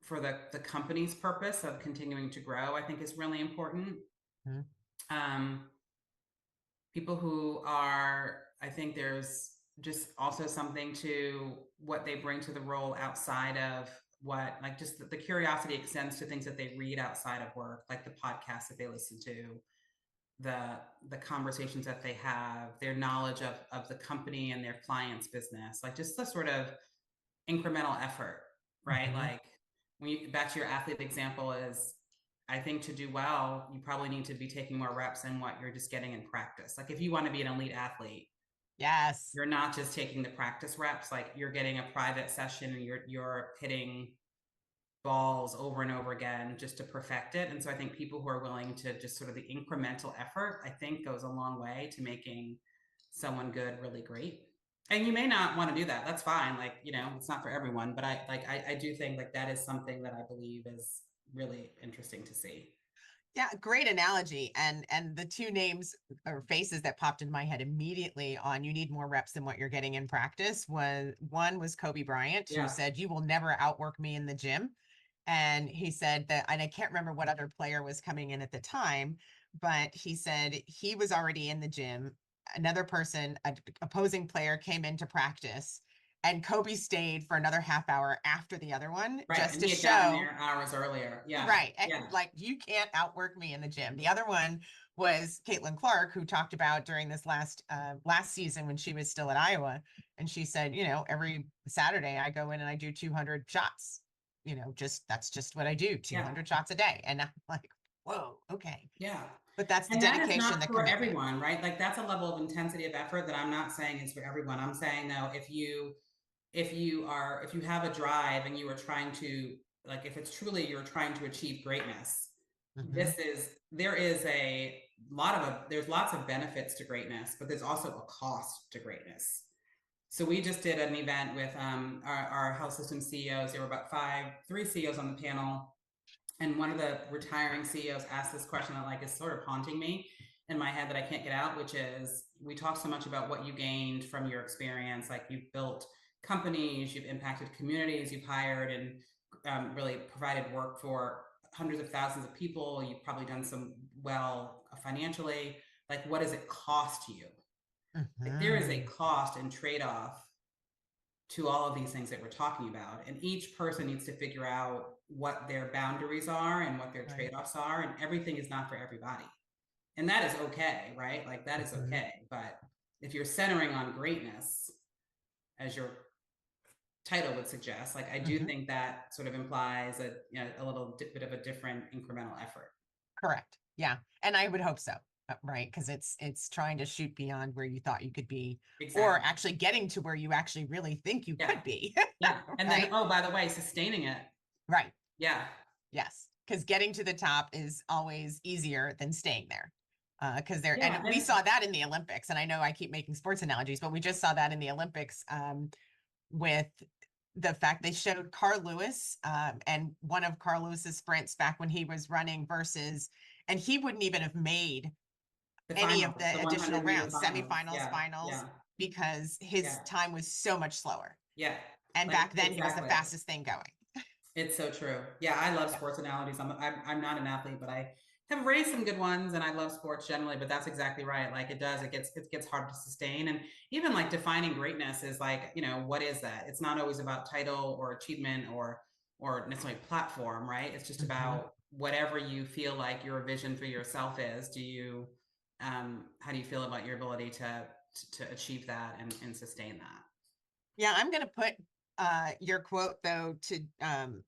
for the company's purpose of continuing to grow, I think is really important. People who are, I think there's just also something to what they bring to the role outside of what, like just the curiosity extends to things that they read outside of work, like the podcasts that they listen to, the conversations that they have, their knowledge of the company and their client's business, like just the sort of incremental effort, right? Like when you, back to your athlete example, is I think to do well, you probably need to be taking more reps than what you're just getting in practice. Like if you want to be an elite athlete, yes, you're not just taking the practice reps, like you're getting a private session and you're hitting balls over and over again just to perfect it. And so I think people who are willing to just sort of the incremental effort, I think goes a long way to making someone good really great. And you may not want to do that. That's fine. Like, it's not for everyone, but I do think like that is something that I believe is really interesting to see. Yeah, great analogy. And the two names or faces that popped in my head immediately on you need more reps than what you're getting in practice was one was Kobe Bryant, who said, you will never outwork me in the gym. And he said that, and I can't remember what other player was coming in at the time, but he said he was already in the gym. Another person, an opposing player, came into practice, and Kobe stayed for another half hour after the other one, right, just and to he had show gotten there hours earlier. Yeah. Right. Yeah. Like you can't outwork me in the gym. The other one was Caitlin Clark, who talked about during this last season when she was still at Iowa. And she said, every Saturday I go in and I do 200 shots, that's just what I do, 200 shots a day. And I'm like, whoa, okay. Yeah. But that's the and dedication, that is not the for commitment. everyone, right? Like that's a level of intensity of effort that I'm not saying is for everyone. I'm saying though, if you have a drive and you are trying to, like, if it's truly you're trying to achieve greatness, there's lots of benefits to greatness, but there's also a cost to greatness. So we just did an event with our health system CEOs. There were about 3 CEOs on the panel. And one of the retiring CEOs asked this question that like is sort of haunting me in my head that I can't get out, which is, we talk so much about what you gained from your experience. Like you've built companies, you've impacted communities, you've hired and really provided work for hundreds of thousands of people. You've probably done some well financially. Like, what does it cost you? Like, there is a cost and trade-off to all of these things that we're talking about. And each person needs to figure out what their boundaries are and what their trade-offs are. And everything is not for everybody. And that is okay, right? Like that is okay. But if you're centering on greatness, as your title would suggest, like I do think that sort of implies a little bit of a different incremental effort. Correct. Yeah. And I would hope so. Right, because it's trying to shoot beyond where you thought you could be, or Exactly. actually getting to where you actually really think you Yeah. could be. Yeah. And then, Right? oh, by the way, sustaining it. Right. Yeah. Yes, because getting to the top is always easier than staying there. Because Yeah. and we saw that in the Olympics, and I know I keep making sports analogies, but we just saw that in the Olympics with the fact they showed Carl Lewis and one of Carl Lewis's sprints back when he was running versus, and he wouldn't even have made The any of finals, the the additional 100-meter rounds, finals. semifinals, Yeah. finals, Yeah. because his Yeah. time was so much slower. Yeah. And Like, back then he was the exactly. fastest thing going. It's so true. Yeah, I love Yeah. sports analogies. I'm not an athlete, but I have raised some good ones, and I love sports generally. But that's exactly right. Like it gets hard to sustain, and even like defining greatness is like, what is that? It's not always about title or achievement or necessarily platform, right? It's just Mhm. about whatever you feel like your vision for yourself is. How do you feel about your ability to achieve that and sustain that? Yeah, I'm going to put your quote though to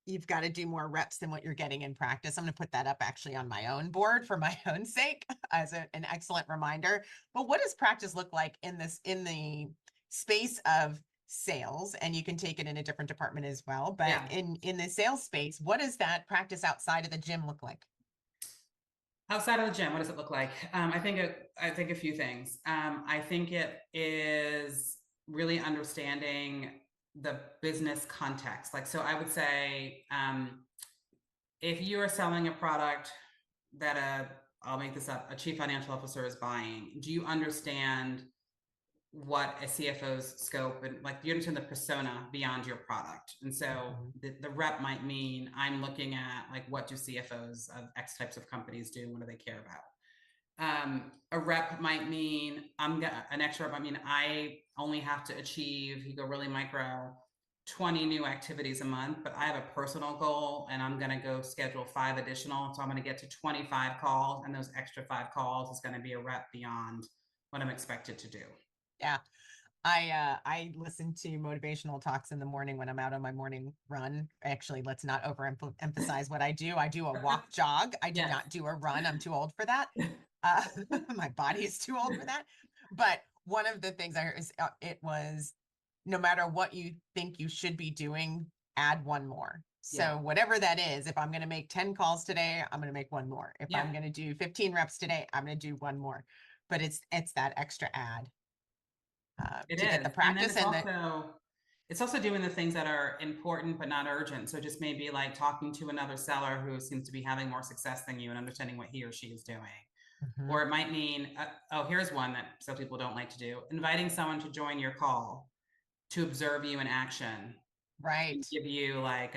you've got to do more reps than what you're getting in practice. I'm going to put that up actually on my own board for my own sake as an excellent reminder. But what does practice look like in the space of sales? And you can take it in a different department as well. But Yeah. in the sales space, what does that practice outside of the gym look like? Outside of the gym, what does it look like? I think a few things. I think it is really understanding the business context. Like, so I would say, if you are selling a product that I'll make this up, a chief financial officer is buying, do you understand what a CFO's scope, and like, do you understand the persona beyond your product? And so Mhm. the rep might mean, I'm looking at like, what do CFOs of X types of companies do? What do they care about? A rep might mean an extra rep might mean I only have to achieve, you go really micro, 20 new activities a month, but I have a personal goal and I'm going to go schedule 5 additional. So I'm going to get to 25 calls, and those extra 5 calls is going to be a rep beyond what I'm expected to do. Yeah. I listen to motivational talks in the morning when I'm out on my morning run. Actually, let's not overemphasize what I do. I do a walk jog. I do Yes. not do a run. I'm too old for that. My body is too old for that. But one of the things I heard is it was no matter what you think you should be doing, add one more. So Yeah. whatever that is, if I'm going to make 10 calls today, I'm going to make one more. If Yeah. I'm going to do 15 reps today, I'm going to do one more. But it's that extra add. It To get is. the And then practice and the it's also doing the things that are important but not urgent. So just maybe like talking to another seller who seems to be having more success than you and understanding what he or she is doing. Mhm. Or it might mean, here's one that some people don't like to do: inviting someone to join your call to observe you in action, Right. and give you like,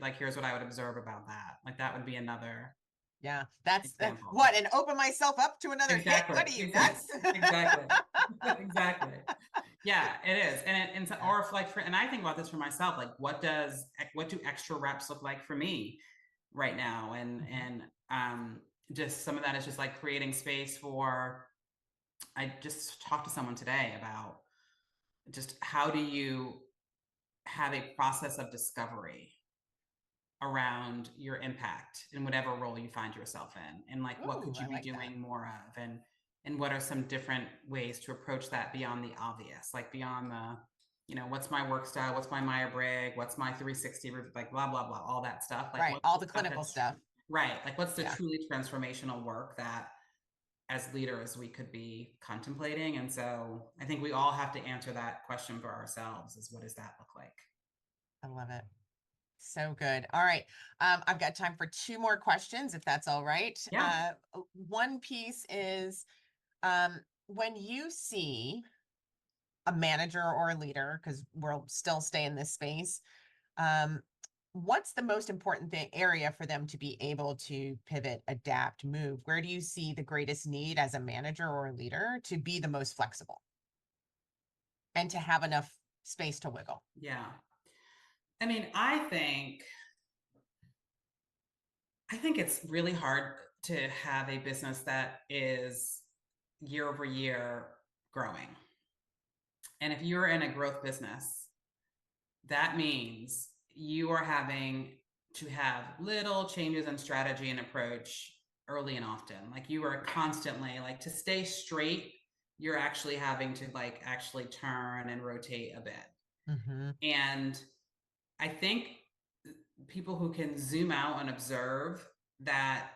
like, here's what I would observe about that. Like, that would be another Yeah. That's example. what, and open myself up to another hit. Exactly. What are you nuts? Exactly. Exactly. Yeah, it is. And so, or if like and I think about this for myself, like, what do extra reps look like for me right now? And just some of that is just like creating space for, I just talked to someone today about just how do you have a process of discovery around your impact in whatever role you find yourself in, and like, what Ooh, could you I be like that. doing more of, and what are some different ways to approach that beyond the obvious, like beyond the, what's my work style, what's my Myers-Briggs, what's my 360, like blah blah blah, all that stuff. Like, Right. what's All the the stuff clinical that's stuff. right, like what's the Yeah. truly transformational work that as leaders we could be contemplating? And so I think we all have to answer that question for ourselves, is what does that look like? I love it. So good. All right. I've got time for 2 more questions, if that's all right. Yeah. One piece is when you see a manager or a leader, because we'll still stay in this space, um, what's the most important area for them to be able to pivot, adapt, move? Where do you see the greatest need as a manager or a leader to be the most flexible and to have enough space to wiggle? Yeah. I mean, I think it's really hard to have a business that is year over year growing. And if you're in a growth business, that means you are having to have little changes in strategy and approach early and often. Like you are constantly like to stay straight, you're actually having to like actually turn and rotate a bit. Mm-hmm. And I think people who can zoom out and observe that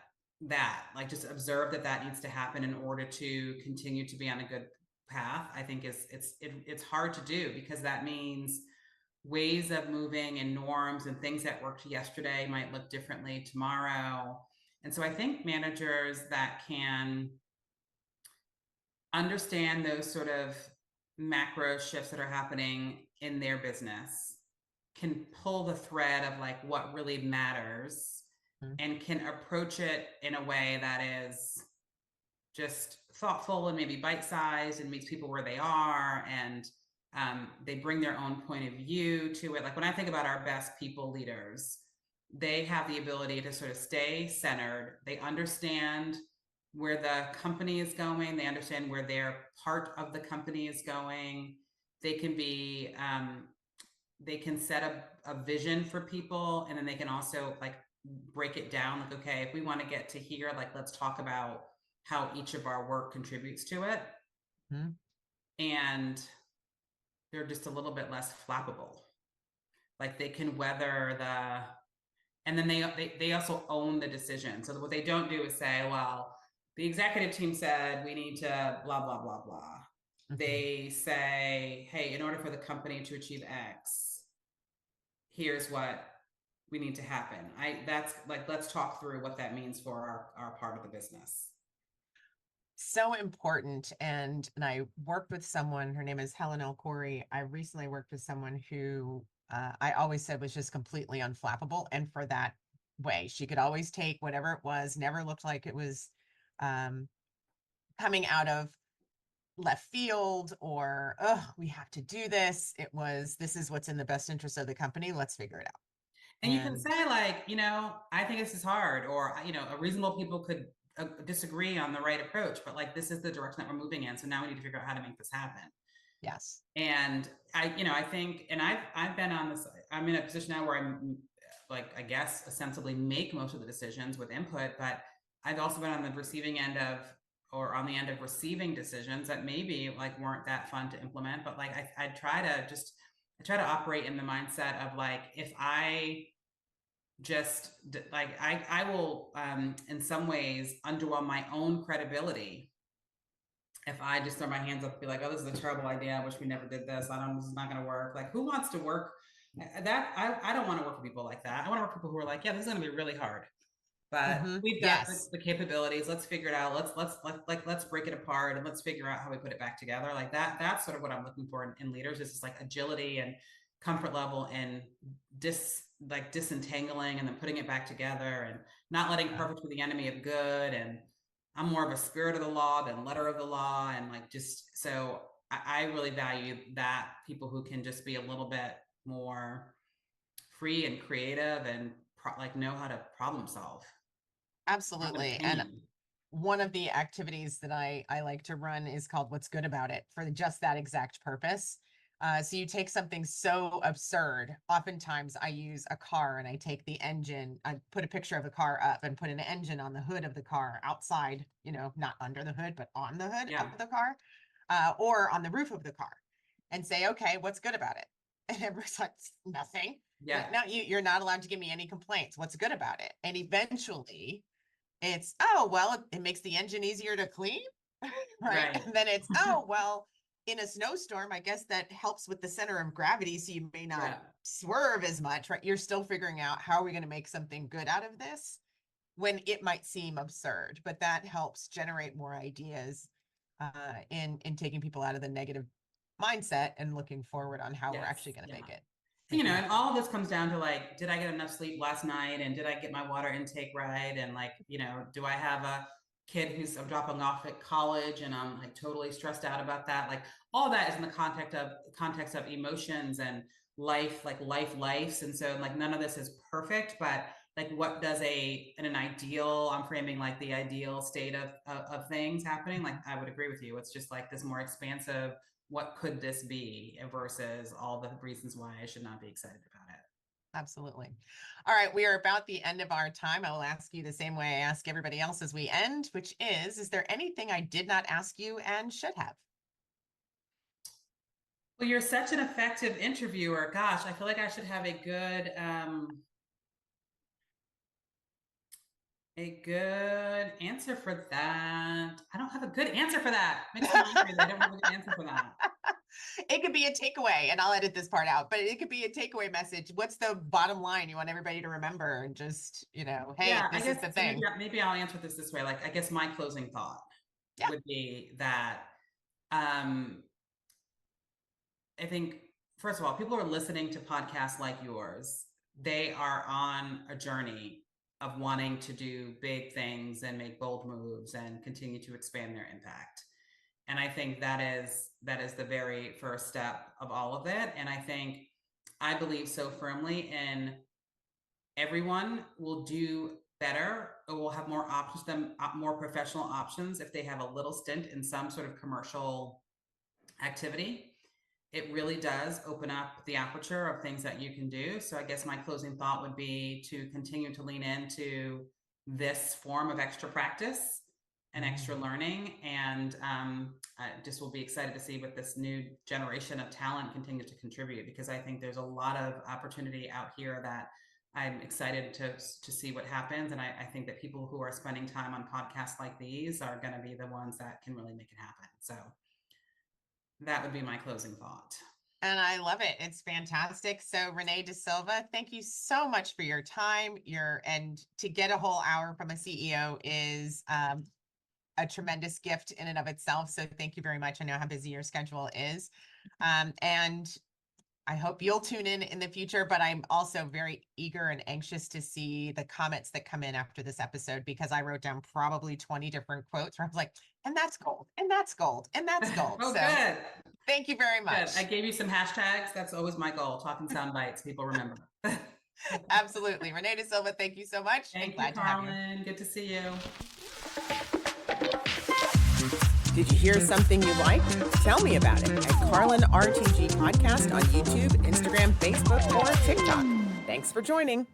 like just observe that needs to happen in order to continue to be on a good path, I think it's hard to do, because that means ways of moving and norms and things that worked yesterday might look differently tomorrow. And so I think managers that can understand those sort of macro shifts that are happening in their business can pull the thread of like what really matters, Mm-hmm. and can approach it in a way that is just thoughtful and maybe bite-sized and meets people where they are, and they bring their own point of view to it. Like when I think about our best people leaders, they have the ability to sort of stay centered. They understand where the company is going. They understand where their part of the company is going. They can be, they can set a vision for people, and then they can also like break it down. Like, okay, if we want to get to here, like, let's talk about how each of our work contributes to it. Mm-hmm. And they're just a little bit less flappable. Like they can weather and then they also own the decision. So what they don't do is say, well, the executive team said we need to blah, blah, blah, blah. Mm-hmm. They say, hey, in order for the company to achieve X, here's what we need to happen. That's like, let's talk through what that means for our part of the business. So important. And I worked with someone, her name is Helen L. Corey. I recently worked with someone who I always said was just completely unflappable. And for that way, she could always take whatever it was, never looked like it was coming out of left field or, oh, we have to do this. It was, this is what's in the best interest of the company. Let's figure it out. And you can say like, I think this is hard, or, a reasonable people could disagree on the right approach, but like, this is the direction that we're moving in. So now we need to figure out how to make this happen. Yes. And I think, and I've been on this, I'm in a position now where I'm like, I guess ostensibly make most of the decisions with input, but I've also been on the receiving end of, or on the end of receiving decisions that maybe like weren't that fun to implement, but like, I try to operate in the mindset of like, if I just like, I will, in some ways underwhelm my own credibility if I just throw my hands up and be like, oh, this is a terrible idea. I wish we never did this. This is not going to work. Like, who wants to work that? I don't want to work for people like that. I want to work for people who are like, yeah, this is going to be really hard, but we've got the capabilities. Let's figure it out. Let's break it apart and let's figure out how we put it back together. Like that. That's sort of what I'm looking for in leaders. Is just like agility and comfort level and disentangling and then putting it back together and not letting perfect be the enemy of good. And I'm more of a spirit of the law than letter of the law. And like, just, so I really value that, people who can just be a little bit more free and creative and know how to problem solve. Absolutely. And one of the activities that I like to run is called What's Good About It, for just that exact purpose. So you take something so absurd. Oftentimes I use a car and I take the engine, I put a picture of a car up and put an engine on the hood of the car outside, not under the hood, but on the hood of the car, or on the roof of the car, and say, okay, what's good about it? And everyone's like, nothing. Yeah. Like, no, you're not allowed to give me any complaints. What's good about it? And eventually it's, oh, well, it makes the engine easier to clean. Right. And then it's, oh, well, in a snowstorm, I guess that helps with the center of gravity. So you may not swerve as much, right? You're still figuring out, how are we going to make something good out of this when it might seem absurd, but that helps generate more ideas in taking people out of the negative mindset and looking forward on how we're actually going to make it. And all of this comes down to like, did I get enough sleep last night? And did I get my water intake right? And like, do I have a kid who's I'm dropping off at college and I'm like totally stressed out about that? Like all that is in the context of emotions and life, like lives. And so like, none of this is perfect, but like, what does in an ideal, I'm framing like the ideal state of things happening. Like, I would agree with you. It's just like this more expansive, what could this be, versus all the reasons why I should not be excited about it. Absolutely. All right. We are about the end of our time. I will ask you the same way I ask everybody else as we end, which is there anything I did not ask you and should have? Well, you're such an effective interviewer. Gosh, I feel like I should have a good answer for that. I don't have a good answer for that. Makes me angry that I don't have a good answer for that. It could be a takeaway, and I'll edit this part out, but it could be a takeaway message. What's the bottom line you want everybody to remember? And just, hey, Yeah, this is the thing. Maybe I'll answer this way. Like, I guess my closing thought would be that I think, first of all, people are listening to podcasts like yours. They are on a journey of wanting to do big things and make bold moves and continue to expand their impact. And I think that is the very first step of all of it. And I believe so firmly in everyone will do better or will have more options, more professional options if they have a little stint in some sort of commercial activity. It really does open up the aperture of things that you can do. So I guess my closing thought would be to continue to lean into this form of extra practice and extra learning. And I just will be excited to see what this new generation of talent continues to contribute, because I think there's a lot of opportunity out here that I'm excited to see what happens. And I think that people who are spending time on podcasts like these are going to be the ones that can really make it happen. So that would be my closing thought. And I love it. It's fantastic. So Renee DeSilva, thank you so much for your time. And to get a whole hour from a CEO is a tremendous gift in and of itself. So thank you very much. I know how busy your schedule is. And I hope you'll tune in the future, but I'm also very eager and anxious to see the comments that come in after this episode, because I wrote down probably 20 different quotes where I was like, and that's gold, and that's gold, and that's gold. Oh, so good. Thank you very much. Good. I gave you some hashtags. That's always my goal. Talking sound bites. People remember. Absolutely. Renee DeSilva, thank you so much. Thank you, Carlin. Good to see you. Did you hear something you liked? Tell me about it at Carlin RTG Podcast on YouTube, Instagram, Facebook, or TikTok. Thanks for joining.